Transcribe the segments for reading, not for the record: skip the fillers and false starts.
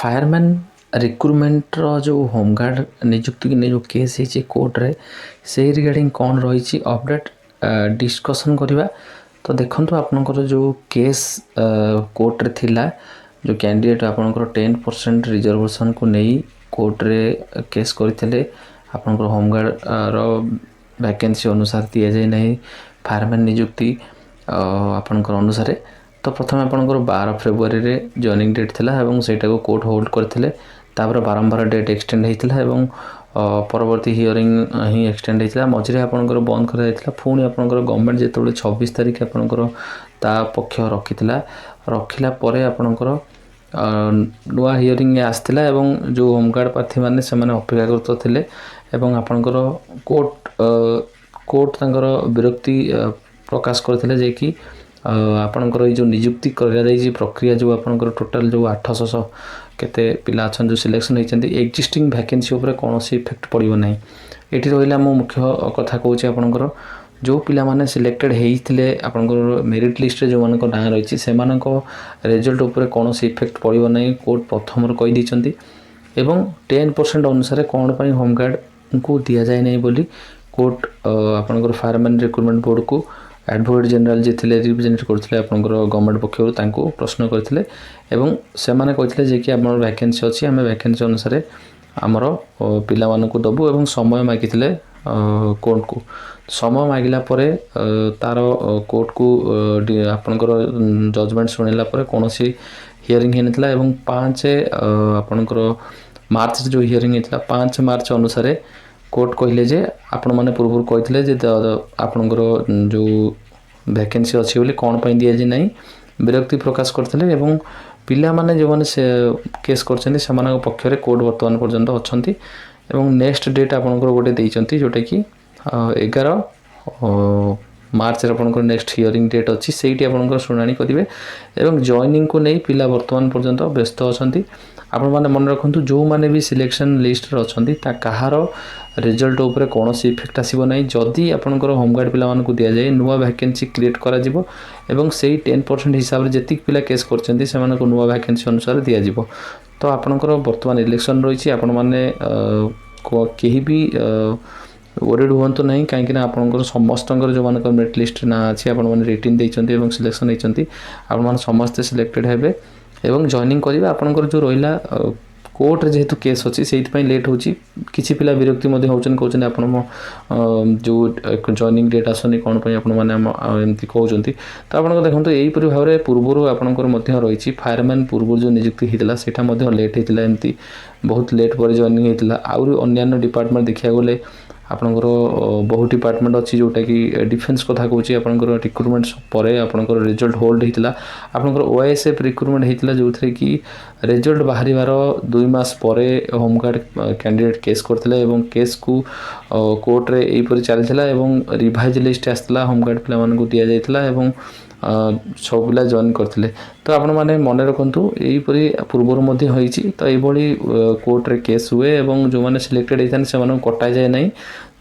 Fireman recruitment जो home guard नियुक्ति की जो केस है कोर्ट रे से रिगार्डिंग कौन रही अपडेट डिस्कसन करवा। तो देखो आपनकर जो केस कोर्ट रे थिला जो कैंडिडेट आपनकर 10% रिजर्वेशन को नहीं कोर्ट रे केस करते आपनकर होमगार्ड रो वैकेंसी अनुसार दि जाए नहीं फायरमैन नियुक्ति आपनकर अनुसार। तो प्रथम आपनकर 12 फेब्रुआरी रे जॉइनिंग डेट थिला एवं सेटा को कोर्ट होल्ड करथिले तापर बारंबार डेट एक्सटेंड हेतिला एवं परवर्ती हियरिंग ही एक्सटेंड हेतिला मझिरे आपनकर बंद कर हेतिला पुणी आपनकर गवर्नमेंट जेतोले 26 तारिख आपनकर ता पक्ष रखिथिला रखिला परे आपनकर नुआ हियरिंग आसथिला एवं जो होमगार्ड प्रार्थी माने से माने अपेक्षाकृत थिले एवं आपनकर कोर्ट तांकर विरक्ति प्रकाश करथिले जे कि आपनकर जो नियुक्ति करा जाई प्रक्रिया जो आपनकर टोटल जो 800 केते पिला अछन जो सिलेक्शन होइचंदी एक्जिस्टिंग वैकेंसी ऊपर कोनोसी इफेक्ट पड़िबो नाही। एठी रहिला मो मुख्य कथा कहूची आपनकर जो पिला माने सिलेक्टेड हेइथिले आपनकर मेरिट लिस्ट रे जो मानको ना रहिछि से मानको रिजल्ट ऊपर कोनोसी इफेक्ट पड़िबो नाही कोर्ट प्रथम रो कहि दिचंती एवं 10% अनुसार कोन पई होमगार्ड को दिया जाय नै बोली कोर्ट आपनकर फायरमैन रिक्रुटमेंट बोर्ड को एडवोकेट जनरल जे थिले रिप्रेजेंट करथिले आपनकर गवर्नमेंट पक्षरु तांको प्रश्न करथिले एवं से माने कहिथिले जे कि हमर वैकेंसी अछि हमें वैकेंसी अनुसार हमर पिला मानको दबु एवं समय मागिथिले कोर्ट को समय मागिला परे तार कोर्ट को आपनकर जजमेंट सुनेला परे कोनोसी हियरिंग हेनथिला एवं 5 आपनकर मार्च जो हियरिंग हेतला 5 मार्च अनुसार कोर्ट कहले जे आपण माने पूर्व कहथिले जे आपनकर जो वैकेंसी अछि बोली कोन पई दिया जे नाही विरक्ति प्रकाश करथिले एवं पिला माने जे माने से केस करछन्ती समान पक्ष रे कोर्ट वर्तमान पर्यंत अछन्ती एवं नेक्स्ट डेट आपनकर गोटे देइचंती जोटा कि 11 मार्च रे आपनकर नेक्स्ट हियरिंग डेट अछि सेठी आपनकर सुनानी करिवे एवं जॉइनिंग को नै पिला वर्तमान पर्यंत व्यस्त अछन्ती। आपण माने मन रखंतु जो माने भी सिलेक्शन लिस्ट रे अछन्ती ता कहार रिजल्ट ऊपर कोनोसी इफेक्ट आसीबो नै जदी आपनकर होमगार्ड पिला मानकु दिया जाय नुवा वैकेंसी क्रिएट करा जिवो एवं सेही 10% हिसाब रे जतिक पिला केस करछन्ती से मानको नुवा वैकेंसी अनुसार दिया जिवो। तो आपनकर वर्तमान इलेक्शन रहिछि आपण माने केही भी वरीड हुअंतु नहीं कहीं आपनकर समस्तंकर जो मानकर मेरिट लिस्ट ना अछि आपण माने रिटन देइचंती एवं सिलेक्शन हेचंती आपण माने समस्त सिलेक्टेड हेबे एवं जॉइनिंग करिवे आपनकर जो रहिला कोर्ट रे जेहेतु केस अछि सेहि पई लेट होछि किछि पिला विरक्ति मध्ये होचन कहउचन आपण जो जॉइनिंग डेट आसनी कोन पई आपण माने एमति कहउचंती। तो आपण देखंतु एही परि भाबरे पूर्वरु आपनकर मध्ये रहिछि फायरमैन पूर्व जो नियुक्ति हितला सेटा मध्ये लेट हितला एमति बहुत लेट पर जॉइनिंग हितला आउर अन्य डिपार्टमेंट देखिया गले आपनकर बहुत डिपार्टमेंट अछि जोटा कि डिफेंस कथा कहउछि आपनकर रिक्रुटमेंट परे आपनकर रिजल्ट होल्ड हितला आपनकर ओएसएफ रिक्रुटमेंट हितला जोथरे कि रिजल्ट बाहरिवार 2 मास परे होमगार्ड कैंडिडेट केस करथिले एवं केस को कोर्ट रे एही परि चलथिला एवं रिवाइज लिस्ट आस्तला होमगार्ड पिला मानको दिया जायथिला एवं सब पिला जॉइन करथिले। तो आपण माने मने रखंतु एही परि पूर्वर मध्ये होईछि तो एही बळी कोर्ट रे केस हुए एवं जो माने सिलेक्टेड हेतन से माने कटा जाय नै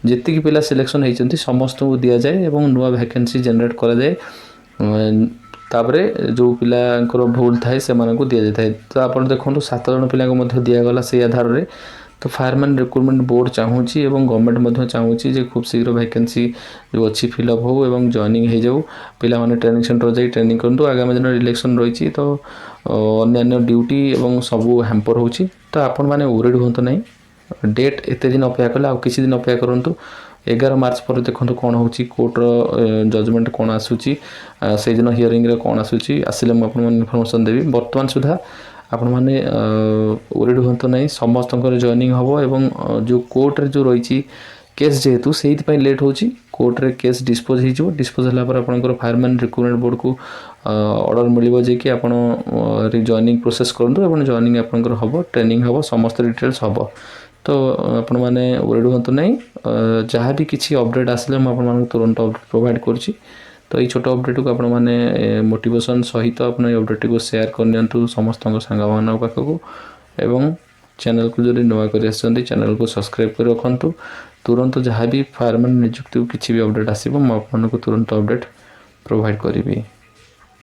जेतिक पिला सिलेक्शन हेचंती समस्त को दिया जाय एवं नुवा वैकेंसी जनरेट करा जाय तापरे जो पिलांकर भूल थाए से माने को दिया जाय। तो आपण देखंतु 7 जण पिला को मध्ये दिया गला से आधार रे तो फायरमैन रिक्रुटमेंट बोर्ड चाहूची एवं गवर्नमेंट मध्ये चाहूची जे खूब शीघ्र वैकेंसी जो अछि फिल अप हो एवं जॉइनिंग हे जाऊ पिला माने ट्रेनिंग सेंटर जाई ट्रेनिंग करंतु आगामी दिन इलेक्शन रहिछि तो अन्य ड्यूटी एवं सब हैम्पर होछि। तो आपण माने वरीड होंतो नै डेट एते दिन अपेक्षा कले आ किछि दिन अपेक्षा करंतु 11 मार्च पर देखंतु कोन होछि कोर्ट रो जजमेंट कोन आसुची से दिन हियरिंग रे कोन आसुची आसिले म आपण इन्फॉर्मेशन देबी वर्तमान सुधा आपण माने वरीड होंतो नै समस्त जॉइनिंग हबो एवं जो कोर्ट रे जो रहिछि केस जेहेतु सेहित पई लेट होछि कोर्ट रे केस डिस्पोज हिजो डिस्पोज हला पर आपनकर फायरमैन रिक्रुटमेंट बोर्ड को ऑर्डर मिलिबो जे कि आपण जॉइनिंग प्रोसेस करंतु एवं जॉइनिंग आपनकर हबो ट्रेनिंग हबो समस्त डिटेल्स हबो। तो आपण माने वरीड होंतो नै जहाँ भी किछि अपडेट आसले म आपण मानक तुरंत अपडेट प्रोवाइड करछि। तो ये छोटो अपडेट को आपण माने मोटिवेशन सहित आपण अपडेट को शेयर करनियंतु समस्त संग मान पाखको एवं चैनल को जदि नवा करि आछंती चैनल को सब्सक्राइब कर रखंतु तुरंत जहाँ भी फायरमैन नियुक्ति किछि भी अपडेट आसीबो म आपनको तुरंत अपडेट प्रोवाइड करिबी।